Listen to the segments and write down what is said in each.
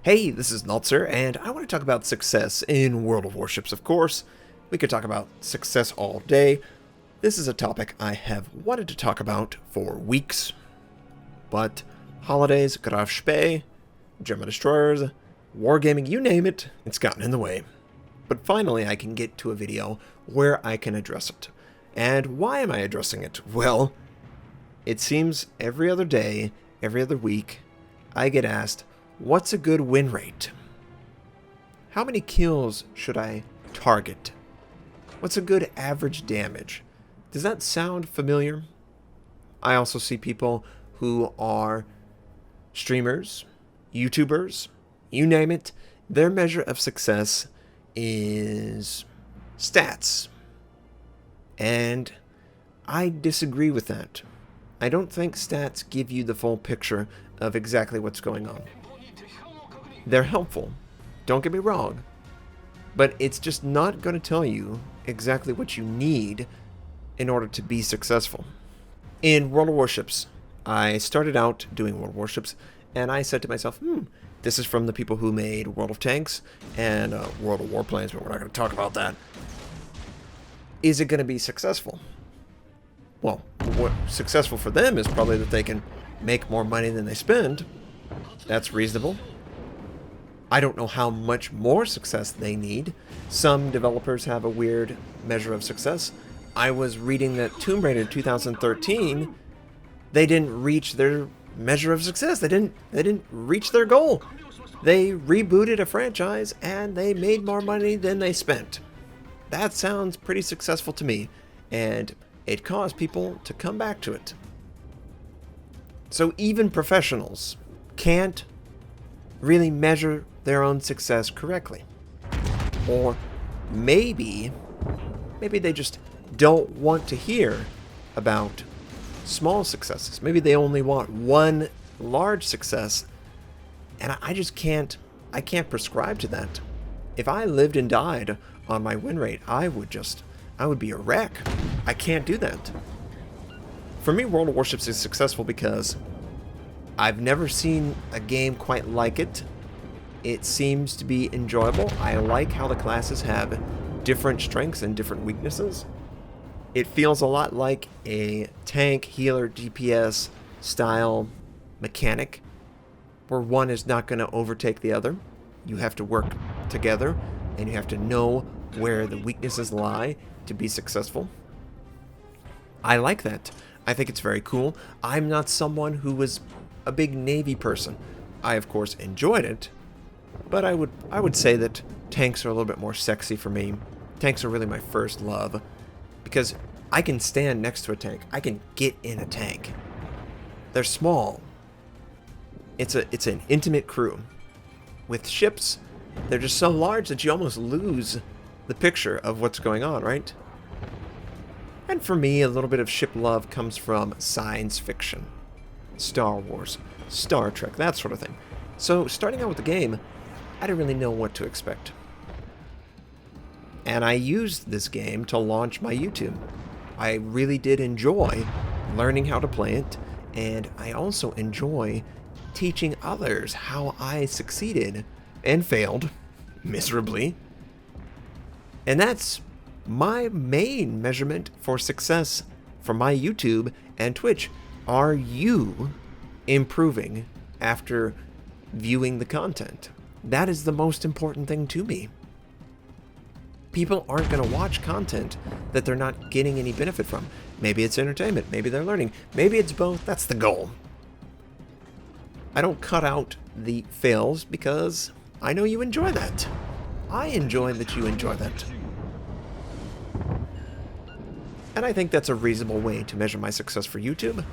Hey, this is Notser, and I want to talk about success in World of Warships, of course. We could talk about success all day. This is a topic I have wanted to talk about for weeks. But holidays, Graf Spee, German destroyers, wargaming, you name it, it's gotten in the way. But finally I can get to a video where I can address it. And why am I addressing it? Well, it seems every other day, every other week, I get asked, what's a good win rate? How many kills should I target? What's a good average damage? Does that sound familiar? I also see people who are streamers, YouTubers, you name it. Their measure of success is stats. And I disagree with that. I don't think stats give you the full picture of exactly what's going on. They're helpful, don't get me wrong, but it's just not going to tell you exactly what you need in order to be successful. In World of Warships, I started out doing World of Warships, and I said to myself, this is from the people who made World of Tanks and World of Warplanes, but we're not going to talk about that. Is it going to be successful? Well, what's successful for them is probably that they can make more money than they spend. That's reasonable. I don't know how much more success they need. Some developers have a weird measure of success. I was reading that Tomb Raider 2013, they didn't reach their measure of success. They didn't reach their goal. They rebooted a franchise and they made more money than they spent. That sounds pretty successful to me, and it caused people to come back to it. So even professionals can't really measure their own success correctly. Or maybe they just don't want to hear about small successes. Maybe they only want one large success, and I just can't prescribe to that. If I lived and died on my win rate, I would be a wreck. I can't do that. For me, World of Warships is successful because I've never seen a game quite like it. It seems to be enjoyable. I like how the classes have different strengths and different weaknesses. It feels a lot like a tank, healer, DPS style mechanic, where one is not going to overtake the other. You have to work together, and you have to know where the weaknesses lie to be successful. I like that. I think it's very cool. I'm not someone who was a big Navy person. I, of course, enjoyed it, but I would say that tanks are a little bit more sexy for me. Tanks are really my first love, because I can stand next to a tank. I can get in a tank. They're small. It's an intimate crew. With ships, they're just so large that you almost lose the picture of what's going on, right? And for me, a little bit of ship love comes from science fiction. Star Wars, Star Trek, that sort of thing. So starting out with the game, I didn't really know what to expect. And I used this game to launch my YouTube. I really did enjoy learning how to play it, and I also enjoy teaching others how I succeeded and failed miserably. And that's my main measurement for success for my YouTube and Twitch. Are you improving after viewing the content? That is the most important thing to me. People aren't going to watch content that they're not getting any benefit from. Maybe it's entertainment, maybe they're learning, maybe it's both. That's the goal. I don't cut out the fails because I know you enjoy that. I enjoy that you enjoy that. And I think that's a reasonable way to measure my success for YouTube.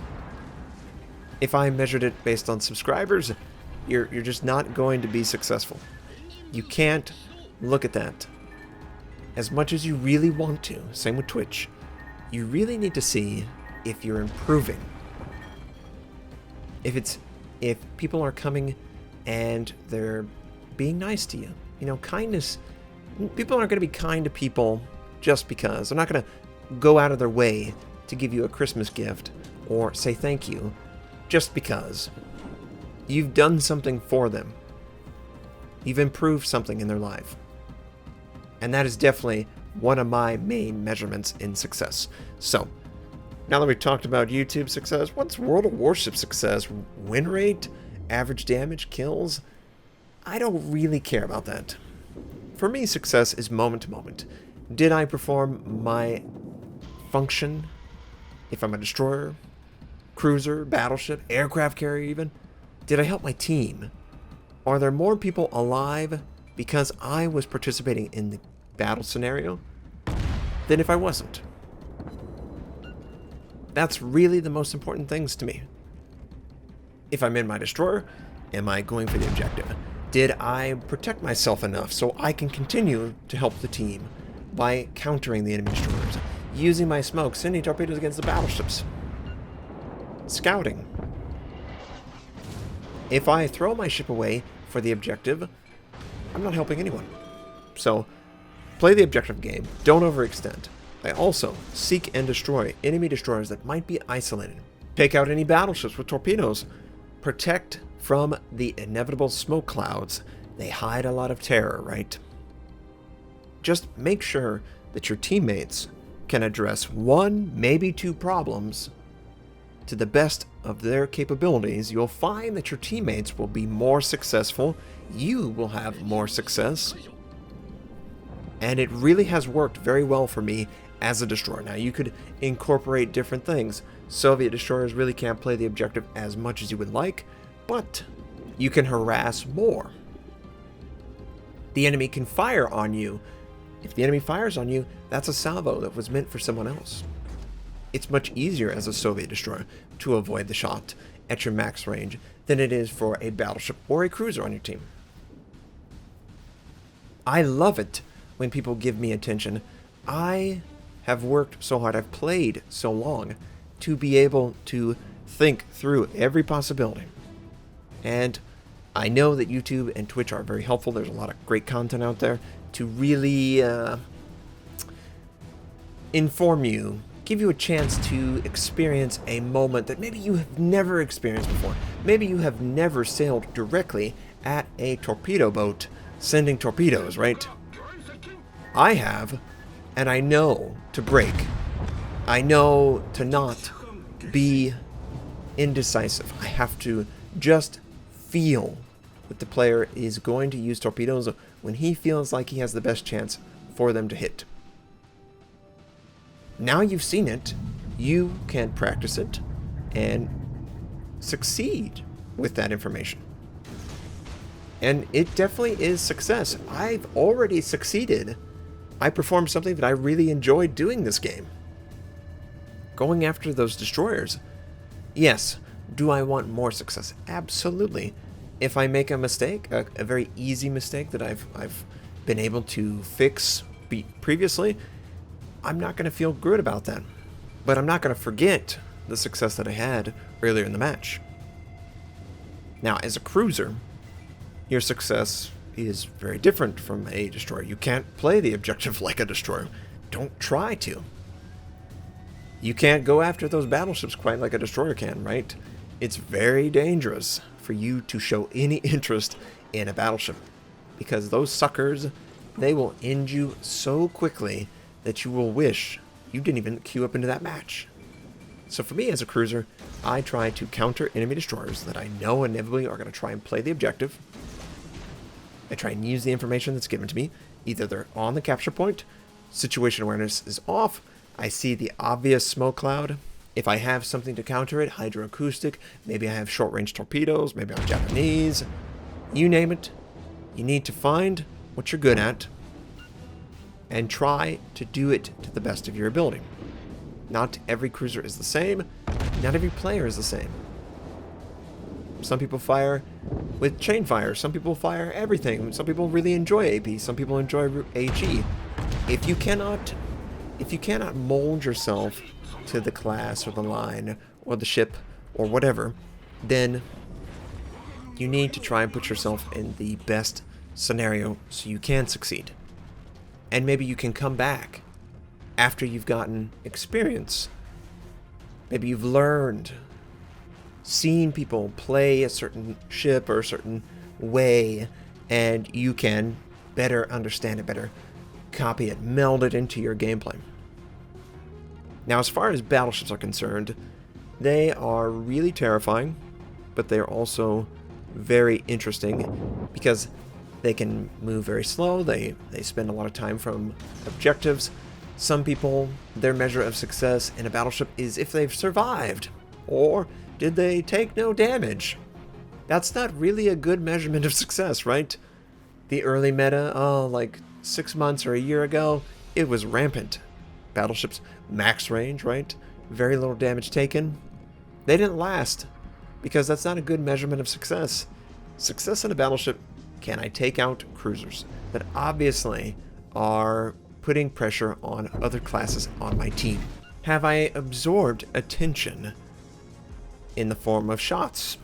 If I measured it based on subscribers, you're just not going to be successful. You can't look at that. As much as you really want to, same with Twitch, you really need to see if you're improving. If people are coming and they're being nice to you. You know, kindness, people aren't going to be kind to people just because. They're not going to go out of their way to give you a Christmas gift or say thank you just because you've done something for them. You've improved something in their life. And that is definitely one of my main measurements in success. So, now that we've talked about YouTube success, what's World of Warships success? Win rate? Average damage? Kills? I don't really care about that. For me, success is moment to moment. Did I perform my function? If I'm a destroyer, cruiser, battleship, aircraft carrier even? Did I help my team? Are there more people alive because I was participating in the battle scenario than if I wasn't? That's really the most important things to me. If I'm in my destroyer, am I going for the objective? Did I protect myself enough so I can continue to help the team by countering the enemy destroyers, using my smoke, sending torpedoes against the battleships, scouting? If I throw my ship away for the objective, I'm not helping anyone. So, play the objective game. Don't overextend. I also seek and destroy enemy destroyers that might be isolated. Take out any battleships with torpedoes. Protect from the inevitable smoke clouds. They hide a lot of terror, right? Just make sure that your teammates can address one, maybe two problems to the best of their capabilities. You'll find that your teammates will be more successful. You will have more success. And it really has worked very well for me as a destroyer. Now, you could incorporate different things. Soviet destroyers really can't play the objective as much as you would like, but you can harass more. The enemy can fire on you. If the enemy fires on you, that's a salvo that was meant for someone else. It's much easier as a Soviet destroyer to avoid the shot at your max range than it is for a battleship or a cruiser on your team. I love it when people give me attention. I have worked so hard, I've played so long to be able to think through every possibility. And I know that YouTube and Twitch are very helpful. There's a lot of great content out there to really inform you, give you a chance to experience a moment that maybe you have never experienced before. Maybe you have never sailed directly at a torpedo boat sending torpedoes, right? I have, and I know to break. I know to not be indecisive. I have to just feel that the player is going to use torpedoes when he feels like he has the best chance for them to hit. Now you've seen it, you can practice it and succeed with that information. And it definitely is success. I've already succeeded. I performed something that I really enjoyed doing this game. Going after those destroyers. Yes, do I want more success? Absolutely. If I make a mistake, a very easy mistake that I've been able to fix previously, I'm not going to feel good about that. But I'm not going to forget the success that I had earlier in the match. Now, as a cruiser, your success is very different from a destroyer. You can't play the objective like a destroyer. Don't try to. You can't go after those battleships quite like a destroyer can, right? It's very dangerous for you to show any interest in a battleship, because those suckers, they will end you so quickly that you will wish you didn't even queue up into that match. So for me as a cruiser, I try to counter enemy destroyers that I know inevitably are going to try and play the objective. I try and use the information that's given to me. Either they're on the capture point, situation awareness is off, I see the obvious smoke cloud. If I have something to counter it, hydroacoustic, maybe I have short-range torpedoes, maybe I'm Japanese, you name it. You need to find what you're good at and try to do it to the best of your ability. Not every cruiser is the same. Not every player is the same. Some people fire with chain fire. Some people fire everything. Some people really enjoy AP. Some people enjoy AG. If you cannot mold yourself to the class or the line or the ship or whatever, then you need to try and put yourself in the best scenario so you can succeed. And maybe you can come back after you've gotten experience. Maybe you've learned, seen people play a certain ship or a certain way, and you can better understand it, better copy it, meld it into your gameplay. Now, as far as battleships are concerned, they are really terrifying, but they're also very interesting because they can move very slow. They spend a lot of time from objectives. Some people, their measure of success in a battleship is if they've survived, or did they take no damage. That's not really a good measurement of success, right? The early meta, like 6 months or a year ago, it was rampant. Battleships, max range, right? Very little damage taken. They didn't last, because that's not a good measurement of success. Success in a battleship, can I take out cruisers that obviously are putting pressure on other classes on my team? Have I absorbed attention in the form of shots?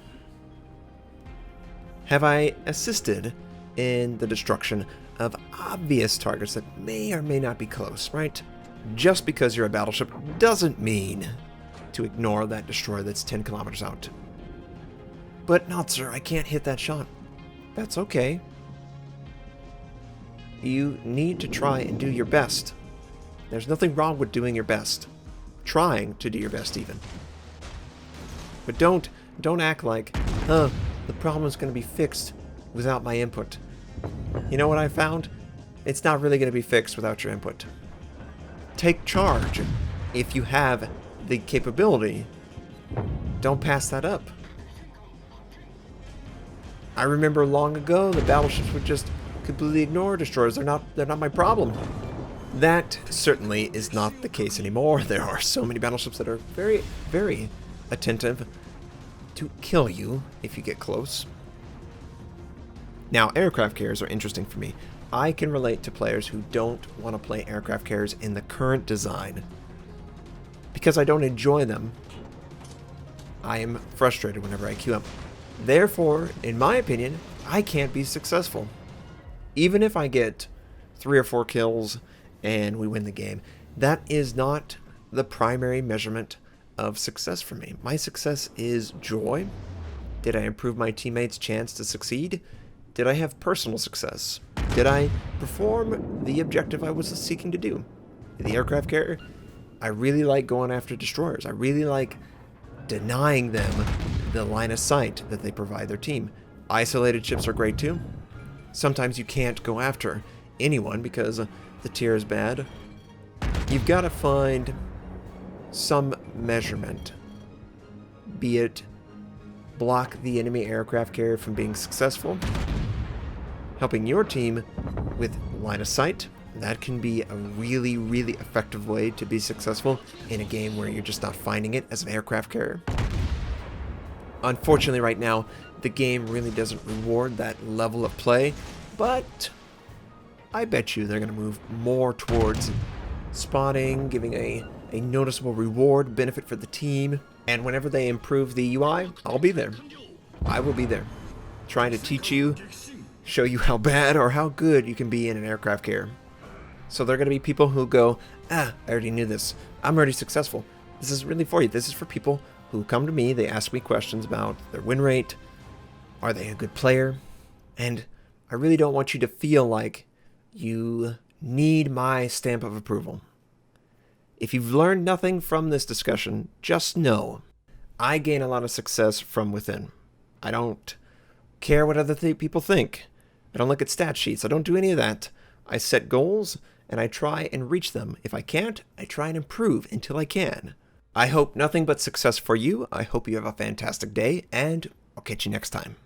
Have I assisted in the destruction of obvious targets that may or may not be close, right? Just because you're a battleship doesn't mean to ignore that destroyer that's 10 kilometers out. But Notser, I can't hit that shot. That's okay. You need to try and do your best. There's nothing wrong with doing your best. Trying to do your best even. But don't act like, the problem is going to be fixed without my input. You know what I found? It's not really going to be fixed without your input. Take charge. If you have the capability, don't pass that up. I remember long ago the battleships would just completely ignore destroyers. They're not my problem. That certainly is not the case anymore. There are so many battleships that are very, very attentive to kill you if you get close. Now, aircraft carriers are interesting for me. I can relate to players who don't want to play aircraft carriers in the current design because I don't enjoy them. I am frustrated whenever I queue up. Therefore, in my opinion, I can't be successful. Even if I get 3 or 4 kills and we win the game, that is not the primary measurement of success for me. My success is joy. Did I improve my teammates' chance to succeed? Did I have personal success? Did I perform the objective I was seeking to do? The aircraft carrier, I really like going after destroyers. I really like denying them the line of sight that they provide their team. Isolated ships are great too. Sometimes you can't go after anyone because the tier is bad. You've got to find some measurement, be it block the enemy aircraft carrier from being successful, helping your team with line of sight. That can be a really, really effective way to be successful in a game where you're just not finding it as an aircraft carrier. Unfortunately, right now, the game really doesn't reward that level of play, but I bet you they're going to move more towards spotting, giving a noticeable reward benefit for the team, and whenever they improve the UI, I'll be there. I will be there, trying to teach you, show you how bad or how good you can be in an aircraft carrier. So there are going to be people who go, I already knew this. I'm already successful. This is really for you. This is for people who come to me. They ask me questions about their win rate. Are they a good player? And I really don't want you to feel like you need my stamp of approval. If you've learned nothing from this discussion, just know I gain a lot of success from within. I don't care what other people think. I don't look at stat sheets. I don't do any of that. I set goals and I try and reach them. If I can't, I try and improve until I can. I hope nothing but success for you. I hope you have a fantastic day, and I'll catch you next time.